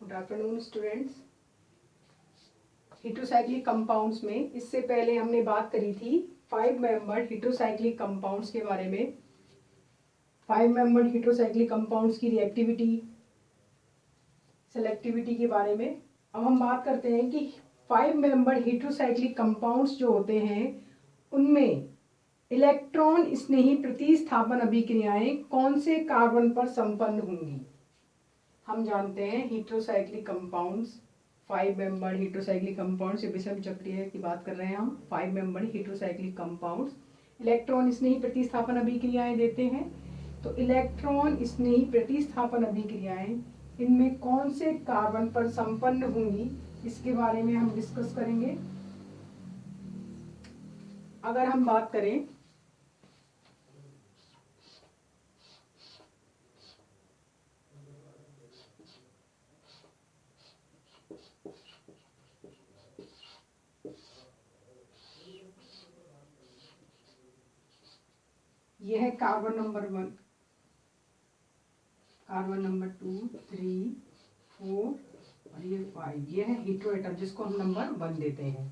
Good afternoon students. Heterocyclic compounds में इससे पहले हमने बात करी थी 5 मेंबर हेटेरोसाइक्लिक कंपाउंड्स के बारे में। 5 मेंबर हेटेरोसाइक्लिक कंपाउंड्स की रिएक्टिविटी, सेलेक्टिविटी के बारे में। अब हम बात करते हैं कि 5 मेंबर हेटेरोसाइक्लिक कंपाउंड्स जो होते हैं उनमें इलेक्ट्रॉन स्नेही प्रतिस्थापन अभिक्रियाएं कौन से कार्बन पर संपन्न होंगी। हम जानते हैं heterocyclic compounds, 5 member heterocyclic compounds, विषम चक्रीय की बात कर रहे हैं हम। 5 मेंबर हेटेरोसाइक्लिक कंपाउंड्स इलेक्ट्रॉन स्नेही प्रतिस्थापन अभिक्रियाएं देते हैं। तो इलेक्ट्रॉन स्नेही प्रतिस्थापन अभिक्रियाएं इनमें कौन से कार्बन पर संपन्न होंगी, इसके बारे में हम डिस्कस करेंगे। अगर हम बात करें यह है कार्बन नंबर 1, कार्बन नंबर 2, 3, 4 और ये 5। ये है हीट्रो एटम जिसको हम नंबर 1 देते हैं।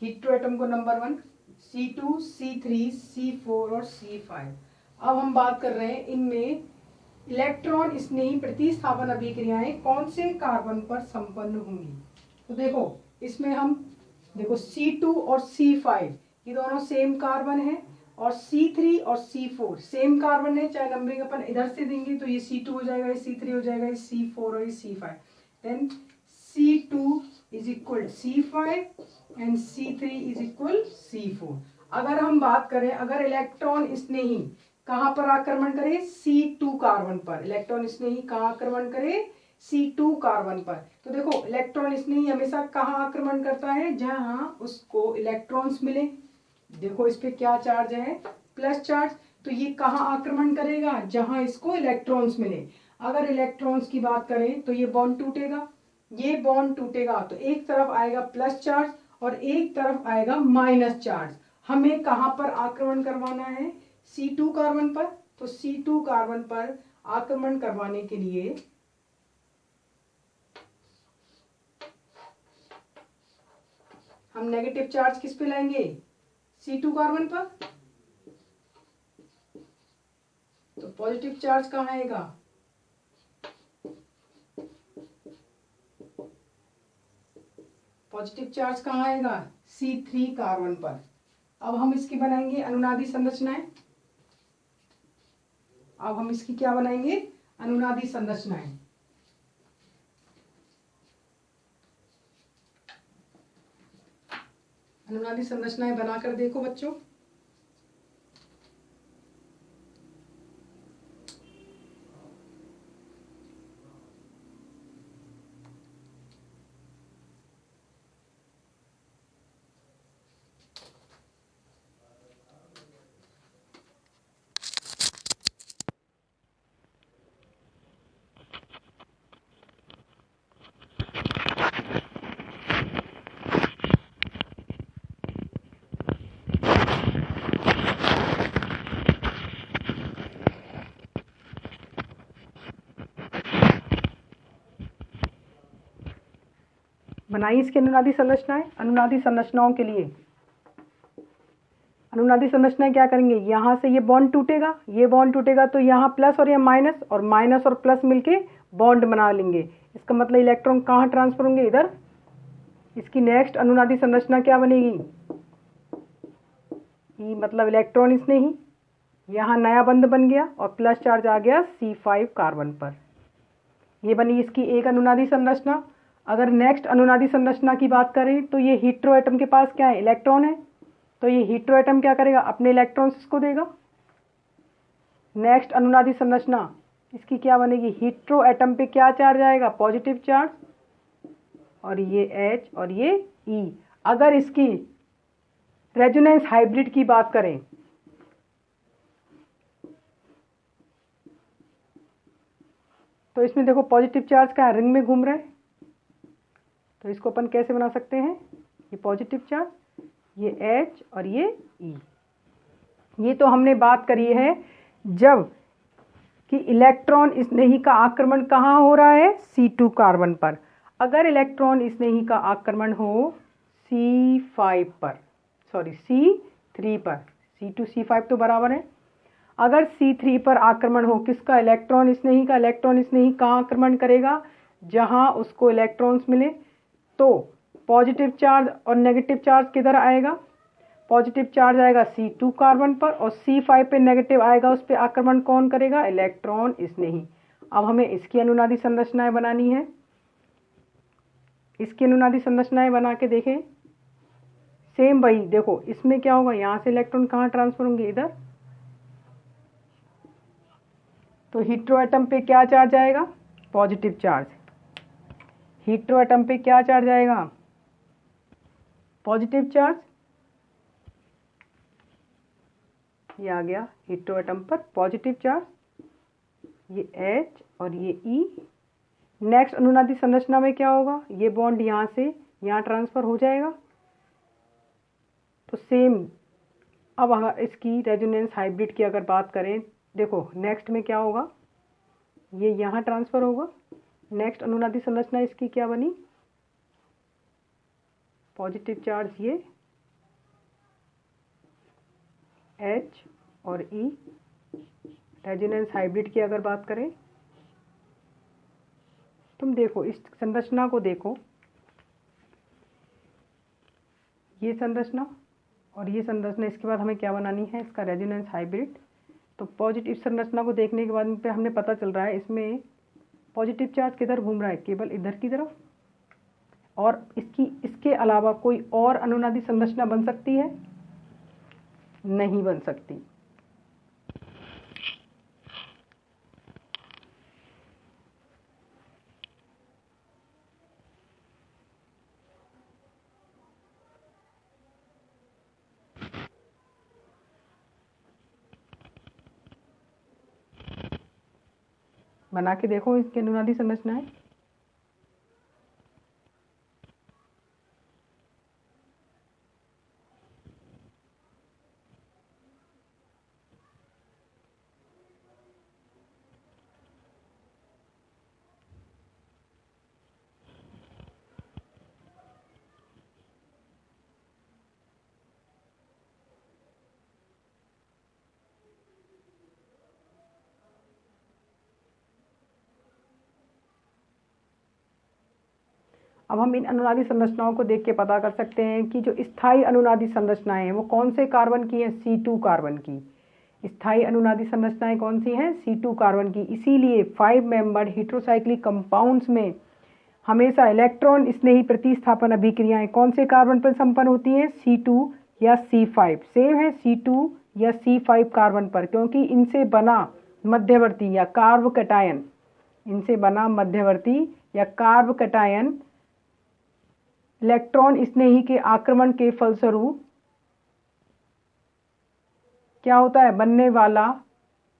हीट्रो एटम को नंबर 1, C2, C3, C4 और C5। अब हम बात कर रहे हैं इनमें इलेक्ट्रॉन स्नेही प्रतिस्थापन अभिक्रियाएं कौन से कार्बन पर संपन्न होंगी। तो देखो इसमें हम देखो C2 और C5 ये दोनों सेम कार्बन है और C3 और C4 सेम कार्बन है। चाहे नंबरिंग अपन इधर से देंगे तो ये C2 हो जाएगा, ये C3 हो जाएगा, ये C4 और ये C5। Then C2 is equal C5 and C3 is equal C4। अगर हम बात करें, अगर इलेक्ट्रॉन स्नेही कहाँ पर आक्रमण करे, C2 कार्बन पर। इलेक्ट्रॉन स्नेही कहाँ आक्रमण करे, C2 कार्बन पर। तो देखो इलेक्ट्रॉन स्नेही हमेशा कहाँ आक्रमण करता है, जहाँ उसको इलेक्ट्रॉन्स मिले। देखो इस पे क्या चार्ज है, प्लस चार्ज। तो ये कहाँ आक्रमण करेगा, जहां इसको इलेक्ट्रॉन्स मिले। अगर इलेक्ट्रॉन्स की बात करें तो ये बॉन्ड टूटेगा, ये बॉन्ड टूटेगा तो एक तरफ आएगा प्लस चार्ज और एक तरफ आएगा माइनस चार्ज। हमें कहां पर आक्रमण करवाना है, C2 कार्बन पर। तो C2 कार्बन पर आक्रमण करवाने के लिए हम नेगेटिव चार्ज किस पे लाएंगे, C2 कार्बन पर। तो पॉजिटिव चार्ज कहाँ आएगा, पॉजिटिव चार्ज कहाँ आएगा, C3 कार्बन पर। अब हम इसकी बनाएंगे अनुनादी संरचनाएं। अब हम इसकी क्या बनाएंगे, अनुनादी संरचनाएं। अनुनादी संरचनाएं बनाकर देखो बच्चों। बनाइए इसकी अनुनादी संरचनाएं। अनुनादी संरचनाओं के लिए अनुनादी संरचनाएं क्या करेंगे, यहाँ से ये बॉन्ड टूटेगा, ये बॉन्ड टूटेगा तो यहाँ प्लस और यहाँ माइनस, और माइनस और प्लस मिलके बॉन्ड बना लेंगे। इसका मतलब इलेक्ट्रॉन कहाँ ट्रांसफर होंगे, इधर। इसकी नेक्स्ट अनुनादी संरचना क्या बनेगी, ई मतलब इलेक्ट्रॉन स्नेही। यहाँ नया बंध बन गया और प्लस चार्ज आ गया C5 कार्बन पर। ये बनी इसकी एक अनुनादी संरचना। अगर नेक्स्ट अनुनादी संरचना की बात करें तो ये हीट्रो एटम के पास क्या है, इलेक्ट्रॉन है। तो ये हीट्रो एटम क्या करेगा, अपने इलेक्ट्रॉन्स इसको देगा। नेक्स्ट अनुनादी संरचना इसकी क्या बनेगी, हीट्रो एटम पे क्या चार्ज आएगा, पॉजिटिव चार्ज, और ये H और ये E। अगर इसकी रेजोनेंस हाइब्रिड की बात करें तो इसमें देखो पॉजिटिव चार्ज का रिंग में घूम रहा है। तो इसको अपन कैसे बना सकते हैं, ये पॉजिटिव चार्ज, ये H और ये E। ये तो हमने बात करी है जब कि इलेक्ट्रॉन स्नेही का आक्रमण कहाँ हो रहा है, C2 कार्बन पर। अगर इलेक्ट्रॉन स्नेही का आक्रमण हो C5 पर, सॉरी C3 पर, C2 C5 तो बराबर है। अगर C3 पर आक्रमण हो किसका, इलेक्ट्रॉन स्नेही का, इलेक्ट्रॉन स्नेही कहाँ आक्रमण करेगा, जहां उसको इलेक्ट्रॉन्स मिले। तो पॉजिटिव चार्ज और नेगेटिव चार्ज किधर आएगा, पॉजिटिव चार्ज आएगा C2 कार्बन पर और C5 पे नेगेटिव आएगा, उस पर आक्रमण कौन करेगा, इलेक्ट्रॉन स्नेही। अब हमें इसकी अनुनादी संरचनाएं बनानी है। इसकी अनुनादी संरचनाएं बना के देखें। सेम वही देखो, इसमें क्या होगा, यहाँ से इलेक्ट्रॉन कहाँ ट्रांसफर होंगे, इधर। तो हीट्रो एटम पे क्या चार्ज आएगा, पॉजिटिव चार्ज। हीट्रो एटम पे क्या चार्ज आएगा, पॉजिटिव चार्ज। ये आ गया हीट्रो एटम पर पॉजिटिव चार्ज, ये H और ये E। नेक्स्ट अनुनादी संरचना में क्या होगा, ये बॉन्ड यहाँ से यहाँ ट्रांसफर हो जाएगा। तो सेम, अब अगर इसकी रेजोनेंस हाइब्रिड की अगर बात करें, देखो नेक्स्ट में क्या होगा, ये यहाँ ट्रांसफर होगा। नेक्स्ट अनुनादी संरचना इसकी क्या बनी, पॉजिटिव चार्ज ये H और E। रेजोनेंस हाइब्रिड की अगर बात करें, तुम देखो इस संरचना को देखो, ये संरचना और ये संरचना, इसके बाद हमें क्या बनानी है, इसका रेजोनेंस हाइब्रिड। तो पॉजिटिव संरचना को देखने के बाद पे हमने पता चल रहा है इसमें पॉजिटिव चार्ज किधर घूम रहा है, केवल इधर की तरफ। और इसके अलावा कोई और अनुनादी संरचना बन सकती है, नहीं बन सकती। बना के देखो इसकी अनुनादी संरचनाएं। अब हम इन अनुनादी संरचनाओं को देख के पता कर सकते हैं कि जो स्थायी अनुनादी संरचनाएं हैं वो कौन से कार्बन की हैं, C2 कार्बन की। स्थायी अनुनादी संरचनाएं कौन सी हैं, C2 कार्बन की। इसीलिए 5 मेंबर्ड हेटेरोसाइक्लिक कंपाउंड्स में हमेशा इलेक्ट्रॉन स्नेही प्रतिस्थापन अभिक्रियाएं कौन से कार्बन पर संपन्न होती हैं, C2 या C5। सेम है C2 या C5 कार्बन पर, क्योंकि इनसे बना मध्यवर्ती या कार्ब कटायन, इनसे बना मध्यवर्ती या कार्ब कटायन इलेक्ट्रॉन स्नेही के आक्रमण के फलस्वरूप क्या होता है, बनने वाला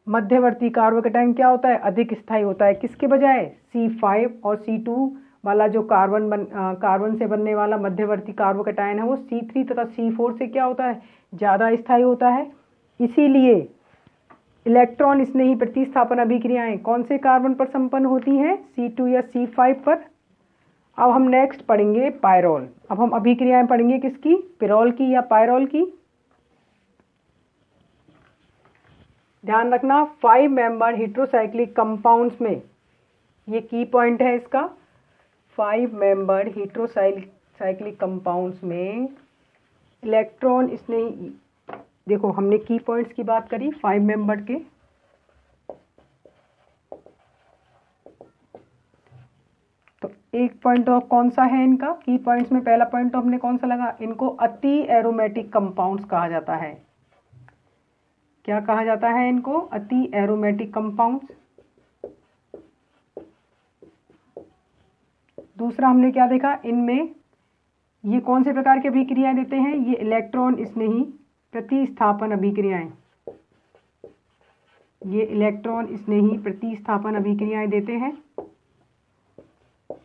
मध्यवर्ती कार्ब कटायन क्या होता है, अधिक स्थायी होता है। किसके बजाय, C5 और C2 वाला जो कार्बन से बनने वाला मध्यवर्ती कार्ब कटायन है वो C3 तथा C4 से क्या होता है, ज़्यादा स्थायी होता है। इसीलिए इलेक्ट्रॉन स्नेही प्रतिस्थापन अभिक्रियाएं कौन से कार्बन पर संपन्न होती हैं, C2 या C5 पर। अब हम नेक्स्ट पढ़ेंगे पायरोल। अब हम अभिक्रियाएं पढ़ेंगे किसकी, पिरोल की या पायरोल की। ध्यान रखना 5 मेंबर हेटेरोसाइक्लिक कंपाउंड्स में ये की पॉइंट है इसका। 5 मेंबर हेटेरोसाइक्लिक कंपाउंड्स में इलेक्ट्रॉन स्नेही, देखो हमने की पॉइंट्स की बात करी 5 मेंबर के। तो एक पॉइंट और कौन सा है इनका की पॉइंट्स में, पहला पॉइंट तो हमने कौन सा लगा, इनको अति एरोमेटिक कंपाउंड्स कहा जाता है। क्या कहा जाता है इनको, अति एरोमेटिक कंपाउंड्स। दूसरा हमने क्या देखा, इनमें ये कौन से प्रकार की अभिक्रियाएं देते हैं, ये इलेक्ट्रॉन स्नेही प्रतिस्थापन अभिक्रियाएं, ये इलेक्ट्रॉन स्नेही प्रतिस्थापन अभिक्रियाएं देते हैं।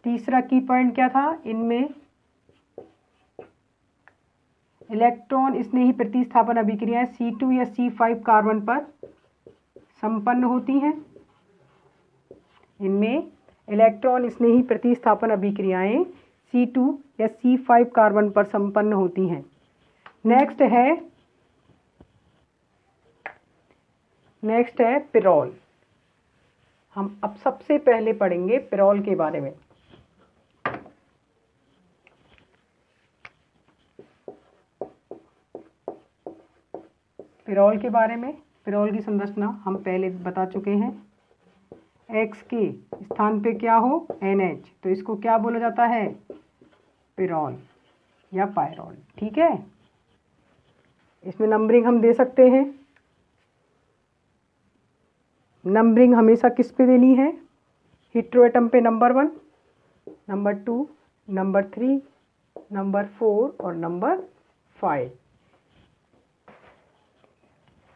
तीसरा की पॉइंट क्या था, इनमें इलेक्ट्रॉन स्नेही प्रतिस्थापन अभिक्रियाएं C2 या C5 कार्बन पर संपन्न होती हैं। इनमें इलेक्ट्रॉन स्नेही प्रतिस्थापन अभिक्रियाएं C2 या C5 कार्बन पर संपन्न होती हैं। नेक्स्ट है पिरोल। हम अब सबसे पहले पढ़ेंगे पिरोल के बारे में। पिरोल के बारे में, पिरोल की संरचना हम पहले बता चुके हैं। X के स्थान पे क्या हो, NH, तो इसको क्या बोला जाता है, पिरोल या पायरोल। ठीक है, इसमें नंबरिंग हम दे सकते हैं। नंबरिंग हमेशा किस पे देनी है, हेटेरोएटम पे नंबर 1, नंबर 2, नंबर 3, नंबर 4 और नंबर 5।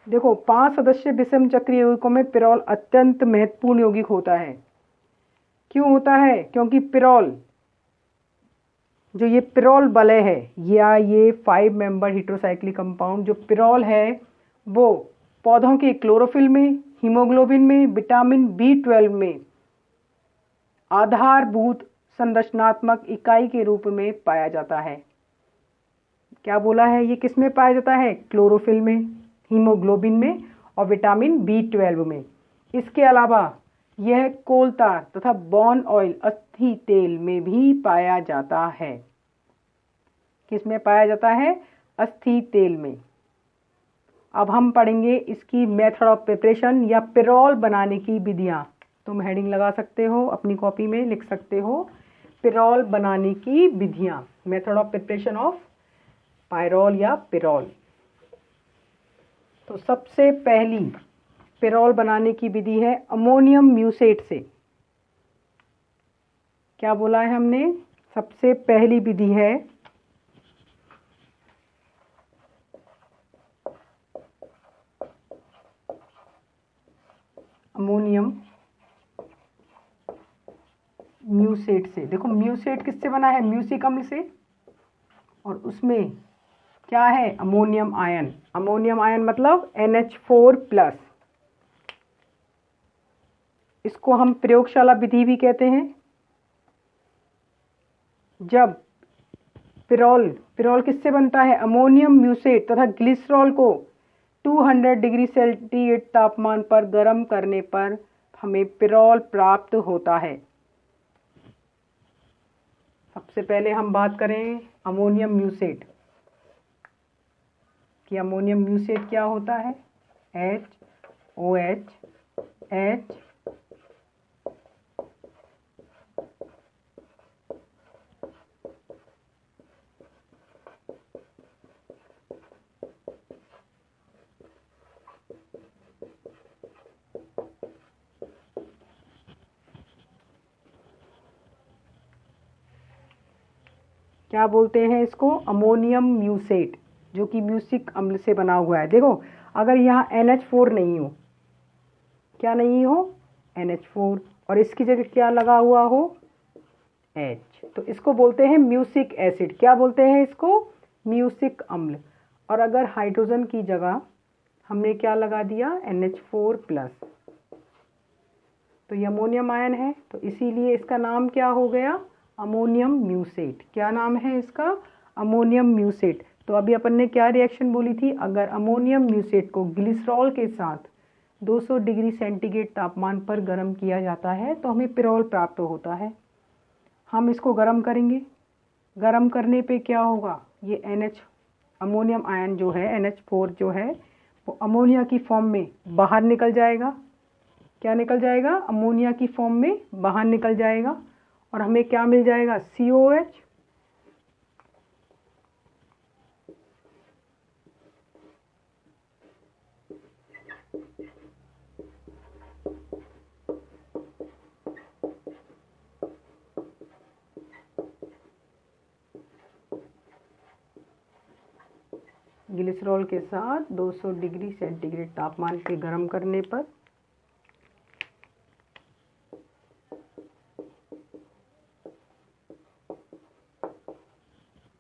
देखो 5 सदस्य विषम चक्रीय यौगिकों में पिरोल अत्यंत महत्वपूर्ण यौगिक होता है। क्यों होता है, क्योंकि पिरोल जो ये पिरोल वलय है या ये 5 मेंबर हेटेरोसाइक्लिक कंपाउंड जो पिरोल है वो पौधों के क्लोरोफिल में, हीमोग्लोबिन में, विटामिन B12 में आधारभूत संरचनात्मक इकाई के रूप में पाया जाता है। क्या बोला है, ये किस में पाया जाता है, क्लोरोफिल में, हीमोग्लोबिन में और विटामिन B12 में। इसके अलावा यह कोल तार तथा बॉर्न ऑयल अस्थि तेल में भी पाया जाता है। किस में पाया जाता है, अस्थि तेल में। अब हम पढ़ेंगे इसकी मेथड ऑफ प्रिपरेशन या पिरोल बनाने की विधियां। तुम हेडिंग लगा सकते हो, अपनी कॉपी में लिख सकते हो, पिरोल बनाने की विधियां, method of preparation of pyrrole या पिरोल। तो सबसे पहली पिरोल बनाने की विधि है अमोनियम म्यूसेट से। क्या बोला है हमने, सबसे पहली विधि है अमोनियम म्यूसेट से। देखो म्यूसेट किससे बना है, म्यूसिक अम्ल से, और उसमें क्या है, अमोनियम आयन। अमोनियम आयन मतलब NH4+। इसको हम प्रयोगशाला विधि भी कहते हैं। जब पिरोल किससे बनता है, अमोनियम म्यूसेट तथा ग्लिसरॉल को 200 डिग्री सेंटीग्रेड तापमान पर गर्म करने पर हमें पिरोल प्राप्त होता है। सबसे पहले हम बात करें अमोनियम म्यूसेट कि अमोनियम म्यूसेट क्या होता है, HOH H क्या बोलते हैं इसको, अमोनियम म्यूसेट, जो कि म्यूसिक अम्ल से बना हुआ है। देखो अगर यहाँ NH4 नहीं हो, क्या नहीं हो, NH4, और इसकी जगह क्या लगा हुआ हो, H, तो इसको बोलते हैं म्यूसिक एसिड। क्या बोलते हैं इसको, म्यूसिक अम्ल। और अगर हाइड्रोजन की जगह हमने क्या लगा दिया, NH4+, तो ये अमोनियम आयन है, तो इसीलिए इसका नाम क्या हो गया, अमोनियम म्यूसेट। क्या नाम है इसका, अमोनियम म्यूसेट। तो अभी अपन ने क्या रिएक्शन बोली थी, अगर अमोनियम म्यूसेट को ग्लिसरॉल के साथ 200 डिग्री सेंटीग्रेड तापमान पर गर्म किया जाता है तो हमें पिरोल प्राप्त होता है। हम इसको गर्म करेंगे, गर्म करने पे क्या होगा, ये NH अमोनियम आयन जो है NH4 जो है वो अमोनिया की फॉर्म में बाहर निकल जाएगा। क्या निकल जाएगा, अमोनिया की फॉर्म में बाहर निकल जाएगा, और हमें क्या मिल जाएगा, COH। ग्लिसरॉल के साथ 200 डिग्री सेंटीग्रेड तापमान पे गर्म करने पर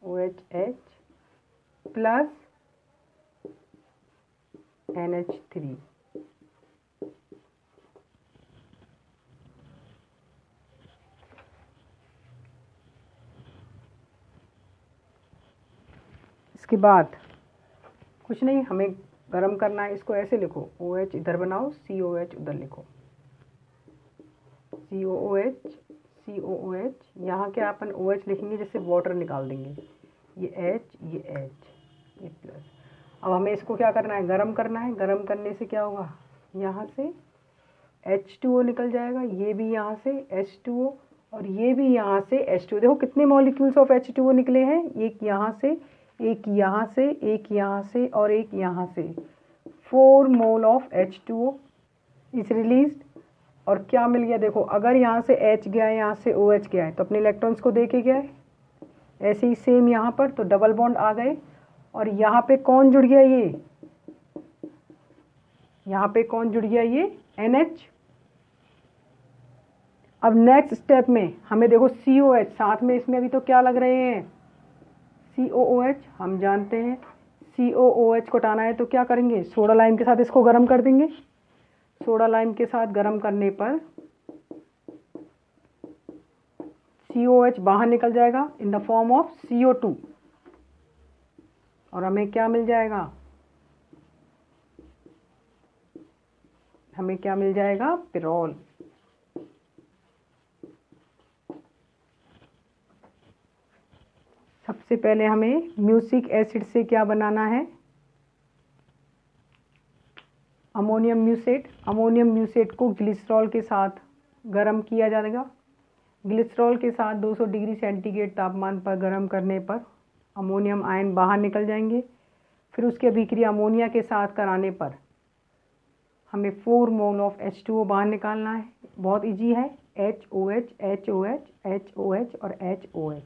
OH प्लस NH3, इसके बाद कुछ नहीं, हमें गर्म करना है। इसको ऐसे लिखो, OH इधर बनाओ, COH उधर लिखो, COOH। यहाँ क्या अपन OH लिखेंगे, जैसे वाटर निकाल देंगे, ये H, ये H, ये प्लस। अब हमें इसको क्या करना है, गरम करना है। गरम करने से क्या होगा, यहाँ से H2O निकल जाएगा, ये भी यहाँ से H2O और ये भी यहाँ से H2O। देखो कितने मॉलिक्यूल्स ऑफ H2O निकले हैं, एक यहाँ से, एक यहाँ से, एक यहाँ से और एक यहाँ से। 4 mole of H2O is released. और क्या मिल गया, देखो अगर यहाँ से H गया है, यहाँ से OH गया है, तो अपने इलेक्ट्रॉन्स को दे के गया है। ऐसे ही सेम यहाँ पर, तो डबल बॉन्ड आ गए। और यहाँ पे कौन जुड़ गया, ये यहाँ पे कौन जुड़ गया, ये NH। अब नेक्स्ट स्टेप में हमें देखो COH साथ में, इसमें अभी तो क्या लग रहे हैं, COOH। हम जानते हैं COOH को हटाना है तो क्या करेंगे, सोडा लाइम के साथ इसको गर्म कर देंगे। सोडा लाइम के साथ गर्म करने पर COH बाहर निकल जाएगा in the form of CO2 और हमें क्या मिल जाएगा, हमें क्या मिल जाएगा, पिरोल। सबसे पहले हमें म्यूसिक एसिड से क्या बनाना है, अमोनियम म्यूसेट। अमोनियम म्यूसेट को ग्लिसरॉल के साथ गर्म किया जाएगा। ग्लिसरॉल के साथ 200 डिग्री सेंटीग्रेड तापमान पर गर्म करने पर अमोनियम आयन बाहर निकल जाएंगे। फिर उसकी अभिक्रिया अमोनिया के साथ कराने पर हमें 4 मोल ऑफ H2O बाहर निकालना है। बहुत इजी है, HOH, HOH, HOH और HOH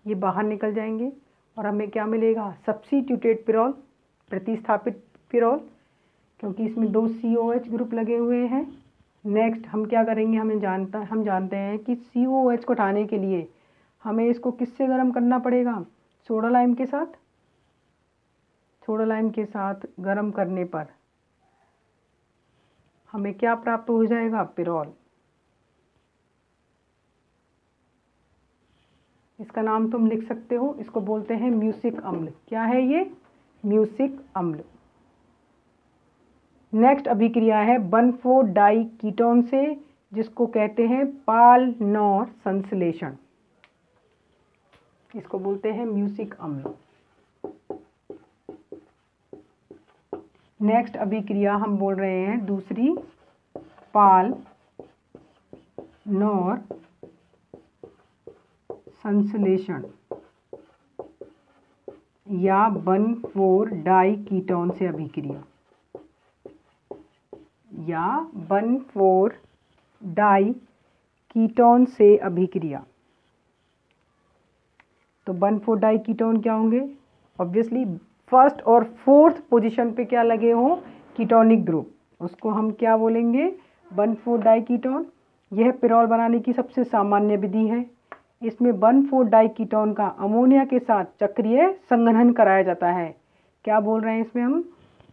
ये बाहर निकल जाएंगे और हमें क्या मिलेगा, सब्स्टिट्यूटेड पिरोल, प्रतिस्थापित पिरोल, क्योंकि इसमें 2 COH ग्रुप लगे हुए हैं। नेक्स्ट हम क्या करेंगे, हम जानते हैं कि COH को हटाने के लिए हमें इसको किससे गर्म करना पड़ेगा, सोडा लाइम के साथ। सोडा लाइम के साथ गर्म करने पर हमें क्या प्राप्त हो जाएगा, पिरोल। इसका नाम तुम लिख सकते हो, इसको बोलते हैं म्यूसिक अम्ल। क्या है ये, म्यूसिक अम्ल। नेक्स्ट अभिक्रिया है 1,4 डाई कीटोन से, जिसको कहते हैं पाल-नॉर संश्लेषण। इसको बोलते हैं म्यूसिक अम्ल। नेक्स्ट अभिक्रिया हम बोल रहे हैं दूसरी, पाल-नॉर संश्लेषण या 1,4 डाई कीटोन से अभिक्रिया, या 1,4 डाई कीटोन से अभिक्रिया। तो 1,4 डाई कीटोन क्या होंगे, ऑब्वियसली फर्स्ट और फोर्थ पोजीशन पे क्या लगे हो, कीटोनिक ग्रुप, उसको हम क्या बोलेंगे, 1,4 डाई कीटोन। यह पिरोल बनाने की सबसे सामान्य विधि है। इसमें 1,4 डाई कीटोन का अमोनिया के साथ चक्रीय संघनन कराया जाता है। क्या बोल रहे हैं इसमें हम,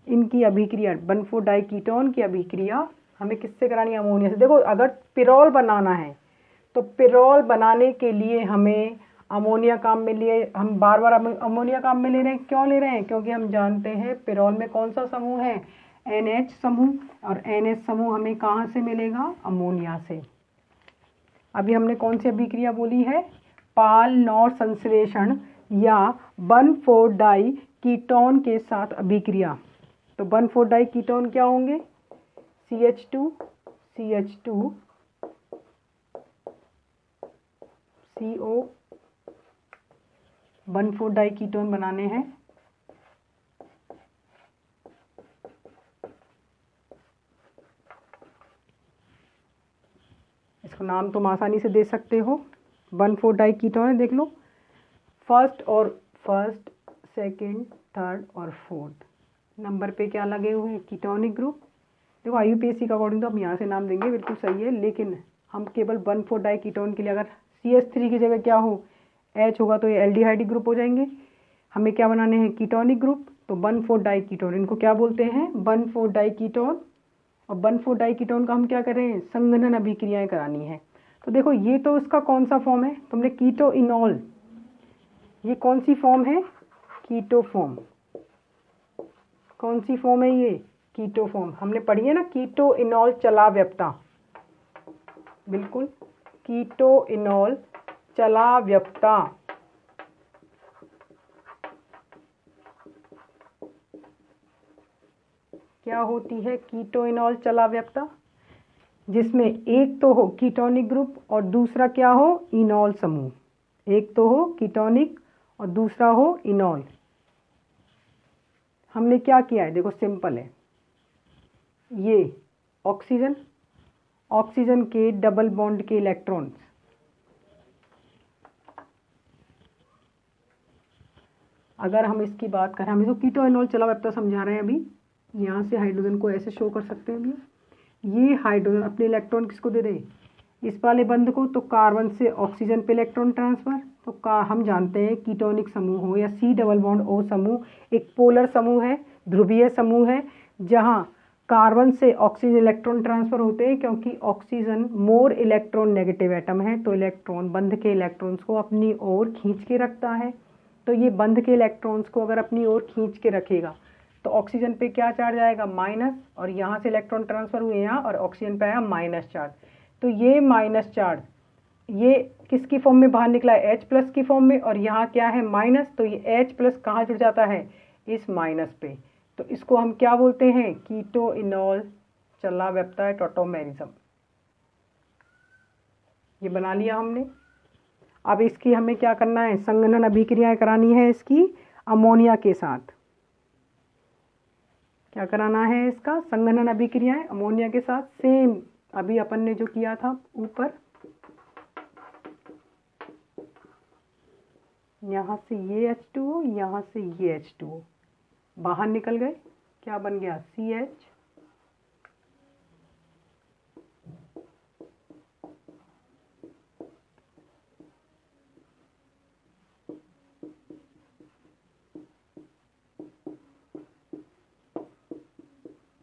इनकी अभिक्रिया 1,4 डाई कीटोन की अभिक्रिया हमें किससे करानी है, अमोनिया से। देखो अगर पिरोल बनाना है तो पिरोल बनाने के लिए हमें अमोनिया काम में लिए, हम बार बार अमोनिया काम में ले रहे हैं। क्यों ले रहे हैं, क्योंकि हम जानते हैं पिरोल में कौन सा समूह है, NH समूह, और NH समूह हमें कहाँ से मिलेगा, अमोनिया से। अभी हमने कौन सी अभिक्रिया बोली है, पाल-नॉर संश्लेषण या 1,4 डाई कीटोन के साथ अभिक्रिया। तो 1,4 डाई कीटोन क्या होंगे, CH2, CH2, CO। 1,4 die ketone बनाने हैं। इसको नाम तुम आसानी से दे सकते हो, 1,4 डाई कीटोन है। देख लो फर्स्ट, सेकंड, थर्ड और फोर्थ नंबर पे क्या लगे हुए हैं, कीटोनिक ग्रुप। देखो IUPAC का अकॉर्डिंग तो हम यहाँ से नाम देंगे, बिल्कुल सही है, लेकिन हम केवल 1,4 डाई कीटोन के लिए अगर CH3 की जगह क्या हो, H होगा तो ये एल्डिहाइड ग्रुप हो जाएंगे। हमें क्या बनाने हैं, कीटोनिक ग्रुप। तो 1,4 डाई कीटोन, इनको क्या बोलते हैं, 1,4 डाई कीटोन। और 1,4 डाई कीटोन का हम क्या कर रहे हैं, संघनन अभिक्रियाएं करानी है। तो देखो ये तो इसका कौन सा फॉर्म है, तुमने कीटोइनॉल, ये कौन सी फॉर्म है, कीटो फॉर्म। कौन सी फॉर्म है ये? Keto form. हमने पढ़ी है ना, कीटो इनॉल चलाव्यपता। बिल्कुल, कीटो इनॉल चलाव्यपता। क्या होती है कीटो इनॉल चलाव्यपता? जिसमें एक तो हो कीटोनिक ग्रुप और दूसरा क्या हो? इनॉल समूह। एक तो हो कीटोनिक और दूसरा हो इनॉल। हमने क्या किया है? देखो सिंपल है। ये ऑक्सीजन, ऑक्सीजन के डबल बॉन्ड के इलेक्ट्रॉन्स, अगर हम इसकी बात करें, हम इसको कीटो इनॉल चलाव्यपता समझा रहे हैं अभी। यहाँ से हाइड्रोजन को ऐसे शो कर सकते हैं अभी। ये हाइड्रोजन अपने इलेक्ट्रॉन किसको दे दे? इस वाले बंद को। तो कार्बन से ऑक्सीजन पे इलेक्ट्रॉन ट्रांसफर। तो हम जानते हैं कीटोनिक समूह हो या C डबल बॉन्ड O समूह एक पोलर समूह है, ध्रुवीय समूह है, जहाँ कार्बन से ऑक्सीजन इलेक्ट्रॉन ट्रांसफर होते हैं, क्योंकि oxygen more electron negative atom है, तो इलेक्ट्रॉन बंध के इलेक्ट्रॉन्स को अपनी ओर खींच के रखता है। तो ये बंध के इलेक्ट्रॉन्स को अगर अपनी ओर खींच के रखेगा तो ऑक्सीजन पे क्या चार्ज आएगा? माइनस, और यहाँ से इलेक्ट्रॉन ट्रांसफर हुए यहाँ और ऑक्सीजन पे आया माइनस चार्ज। तो ये माइनस चार्ज ये किसकी फॉर्म में बाहर निकला है? H प्लस की फॉर्म में, और यहाँ क्या है? माइनस। तो ये H प्लस कहाँ जुड़ जाता है? इस माइनस पे। तो इसको हम क्या बोलते हैं? कीटो इनॉल चलाव्यपता, टॉटोमेरिज्म। ये बना लिया हमने। अब इसकी हमें क्या करना है? संघनन अभिक्रियाएं करानी है इसकी अमोनिया के साथ। क्या कराना है इसका? संघनन अभिक्रियाएं अमोनिया के साथ। सेम अभी अपन ने जो किया था ऊपर, यहाँ से ये H2O, यहाँ से ये H2O बाहर निकल गए। क्या बन गया? CH।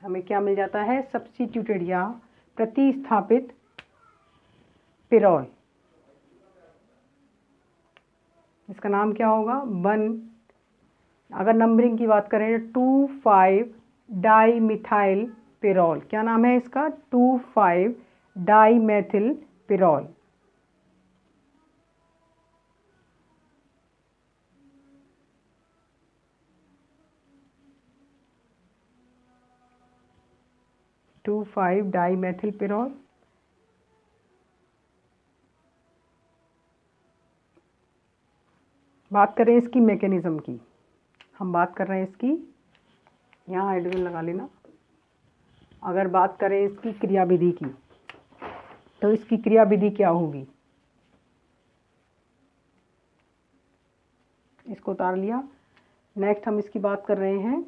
हमें क्या मिल जाता है? सब्स्टिट्यूटेड या प्रतिस्थापित पिरोल। इसका नाम क्या होगा? अगर नंबरिंग की बात करें 2,5 डाईमिथाइल पिरोल। क्या नाम है इसका? 2,5 dimethyl pyrrole. Two 5 dimethyl pyrrole. बात करें इसकी मैकेनिज्म की, हम बात कर रहे हैं इसकी, यहाँ हाइड्रोजन लगा लेना। अगर बात करें इसकी क्रियाविधि की, तो इसकी क्रियाविधि क्या होगी? इसको उतार लिया। नेक्स्ट हम इसकी बात कर रहे हैं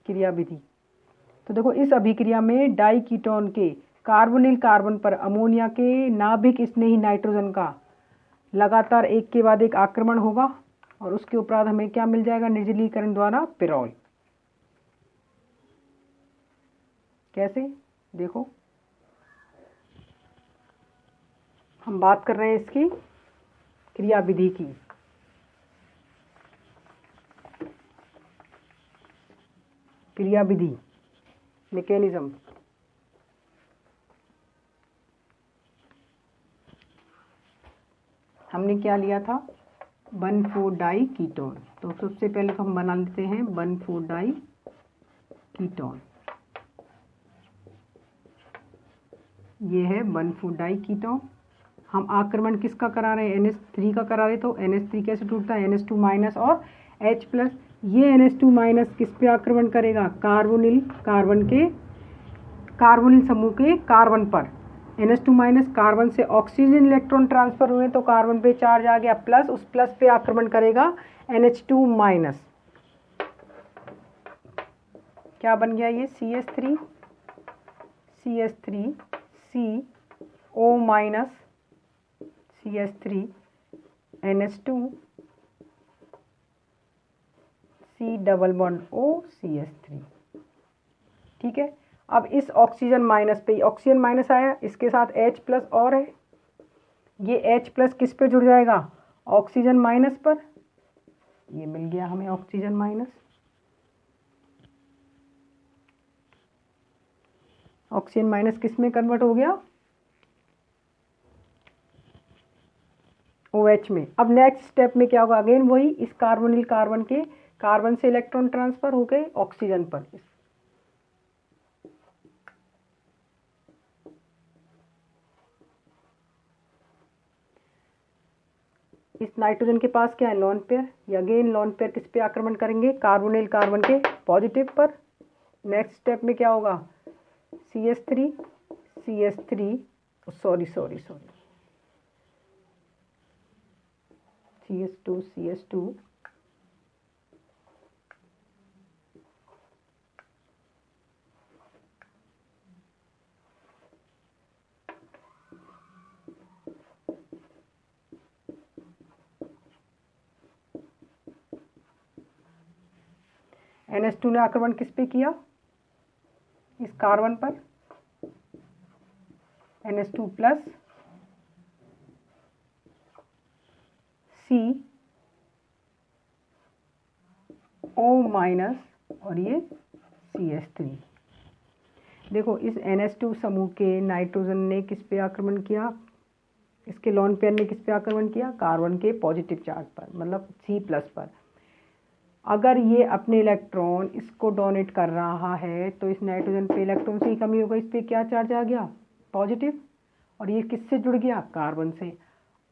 क्रियाविधि। तो देखो इस अभिक्रिया में डाई कीटोन के कार्बोनिल कार्बन पर अमोनिया के नाभिक स्नेही नाइट्रोजन का लगातार एक के बाद एक आक्रमण होगा, और उसके उपरांत हमें क्या मिल जाएगा? निर्जलीकरण द्वारा पिरोल। कैसे? देखो हम बात कर रहे हैं इसकी क्रियाविधि की। क्रियाविधि मैकेनिज्म। हमने क्या लिया था? 1,4 डाई कीटोन। तो सबसे पहले तो हम बना लेते हैं 1,4 डाई कीटोन। ये है 1,4 डाई कीटोन। हम आक्रमण किसका करा रहे हैं? NH3 का करा रहे। तो NH3 कैसे टूटता है? NH2 माइनस और H प्लस। ये NH2 माइनस किस पे आक्रमण करेगा? कार्बोनिल समूह के कार्बन पर। NH2 माइनस कार्बन से ऑक्सीजन इलेक्ट्रॉन ट्रांसफर हुए, तो कार्बन पे चार्ज आ गया प्लस, उस प्लस पे आक्रमण करेगा NH2 माइनस। क्या बन गया ये? CH3 CO minus CH3 NH2 C double bond O CH3। ठीक है। अब इस ऑक्सीजन माइनस पे ऑक्सीजन माइनस आया, इसके साथ H प्लस और है। ये H प्लस किस पे जुड़ जाएगा? ऑक्सीजन माइनस पर, ये मिल गया हमें ऑक्सीजन माइनस। ऑक्सीजन माइनस किस में कन्वर्ट हो गया, OH में। अब नेक्स्ट स्टेप में क्या होगा, अगेन वही, इस कार्बोनिल कार्बन के कार्बन से इलेक्ट्रॉन ट्रांसफर हो गए ऑक्सीजन पर। इस नाइट्रोजन के पास क्या है, लोन पेयर, या अगेन लोन पेयर किस पे आक्रमण करेंगे, कार्बोनिल कार्बन के पॉजिटिव पर। नेक्स्ट स्टेप में क्या होगा, CH3 CH2 NH2 ने आक्रमण किस पे किया, इस कार्बन पर, NH2 प्लस CO माइनस और ये CH3। देखो इस NH2 समूह के नाइट्रोजन ने किस पे आक्रमण किया, इसके लोन पेयर ने किस पे आक्रमण किया, कार्बन के पॉजिटिव चार्ज पर, मतलब C प्लस पर। अगर ये अपने इलेक्ट्रॉन इसको डोनेट कर रहा है तो इस नाइट्रोजन पे इलेक्ट्रॉन की कमी होगा, इस पे क्या चार्ज आ गया, पॉजिटिव, और ये किससे जुड़ गया, कार्बन से।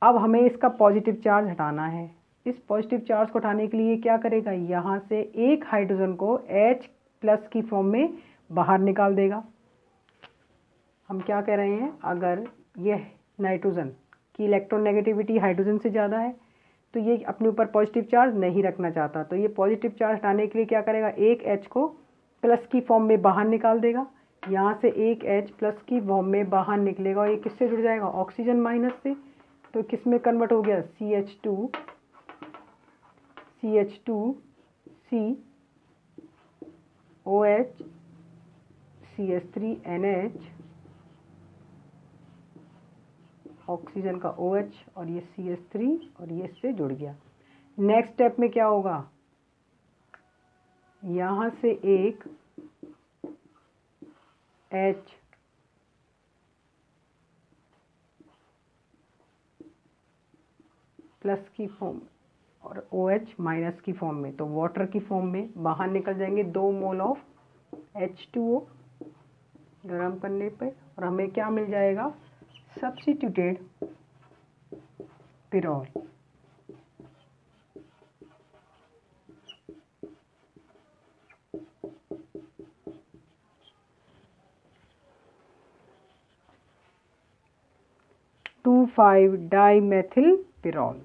अब हमें इसका पॉजिटिव चार्ज हटाना है। इस पॉजिटिव चार्ज को हटाने के लिए क्या करेगा, यहाँ से एक हाइड्रोजन को H प्लस की फॉर्म में बाहर निकाल देगा। हम क्या कह रहे हैं, अगर यह नाइट्रोजन की इलेक्ट्रॉन नेगेटिविटी हाइड्रोजन से ज़्यादा है तो ये अपने ऊपर पॉजिटिव चार्ज नहीं रखना चाहता, तो ये पॉजिटिव चार्ज हटाने के लिए क्या करेगा, एक H को प्लस की फॉर्म में बाहर निकाल देगा। यहाँ से एक H प्लस की फॉर्म में बाहर निकलेगा और ये किससे जुड़ जाएगा, ऑक्सीजन माइनस से। तो किस में कन्वर्ट हो गया, CH2 C OH CH3 NH, oxygen का OH और ये CH3 और ये इससे जुड़ गया। नेक्स्ट स्टेप में क्या होगा, यहाँ से एक H प्लस की फॉर्म और OH माइनस की फॉर्म में, तो वाटर की फॉर्म में बाहर निकल जाएंगे 2 मोल ऑफ H2O गर्म करने पे, और हमें क्या मिल जाएगा, सब्स्टिट्यूटेड पिरोल। टू 5-डाइमेथिल पिरोल,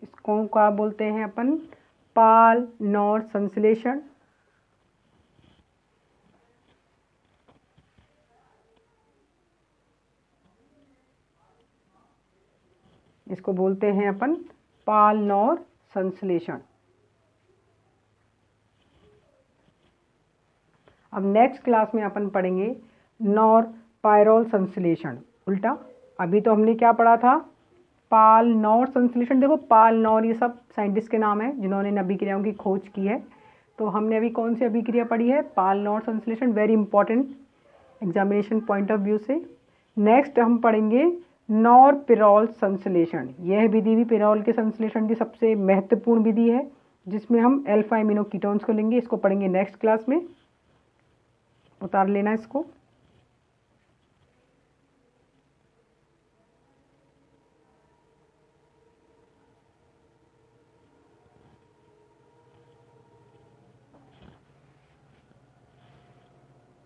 इसको क्या बोलते हैं अपन, पाल नॉर संश्लेषण। इसको बोलते हैं अपन पाल नॉर संश्लेषण। अब नेक्स्ट क्लास में अपन पढ़ेंगे नॉर पायरोल संश्लेषण, उल्टा। अभी तो हमने क्या पढ़ा था, पाल नॉर संश्लेषण। देखो पाल नॉर ये सब साइंटिस्ट के नाम है जिन्होंने इन अभिक्रियाओं की खोज की है। तो हमने अभी कौन सी अभिक्रिया पढ़ी है, पाल नॉर संश्लेषण, very important examination point of view से। नेक्स्ट हम पढ़ेंगे नॉर पिरोल संश्लेषण। यह विधि भी पिरोल के संश्लेषण की सबसे महत्वपूर्ण विधि है, जिसमें हम अल्फा एमिनो कीटोन्स को लेंगे। इसको पढ़ेंगे नेक्स्ट क्लास में, उतार लेना इसको।